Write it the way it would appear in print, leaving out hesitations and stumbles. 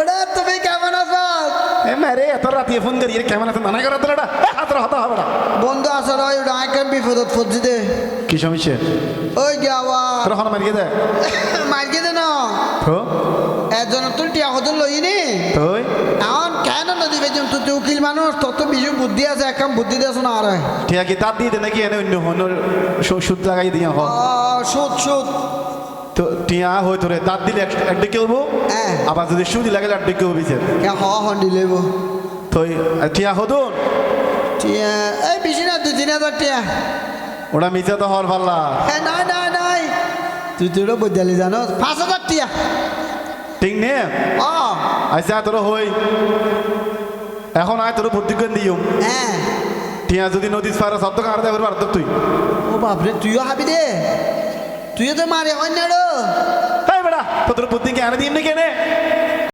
ওরে তুমি কেমন আছো? এ মেরে এত রাতে ফোন করি কেমন আছে নানা করে তোরা হাতর হতা হবে না বন্ধু আসলে ওই ডাইকান বিপদত পড়ছি দে। কি সমস্যা ওই গাওয়া তোর হন মারিয়ে দে মার্কে দে না তো একজন তুই টিয়া হজন লইনি তুই এখন কেন নদী বেজন তুই উকিল মানুষ তত বিজু বুদ্ধি আছে একদম বুদ্ধি দেছ না আর ঠিক আছে তার দিয়ে দে নাকি এনে অন্য হন সুদ লাগাই দিয়া হ সুদ সুদ তো টিয়া হই তোরে দাঁত দিলে এক দিকে হবো হ্যাঁ আবার যদি সুদি লাগালে এক দিকে হবি হন্ডি লেব তুই টিয়া হদুন টিয়া এই বেশি না 2-3 হাজার টিয়া ওটা মিছে তো হর পাল্লা হ্যাঁ নাই নাই নাই তুই তোরা বুঝালি জানো 5,000 টিয়া ঠিক নে আচ্ছা তোর হই এখন আয় তোর প্রতিজ্ঞান দিও হ্যাঁ টিয়া যদি নদী পার সব তো কার দেবে পার তুই ও বাপরে তুইও হাবি দে তুইও তো মারে অন্য তাই বেড়া তোর প্রতিজ্ঞা আনে দিন না কেনে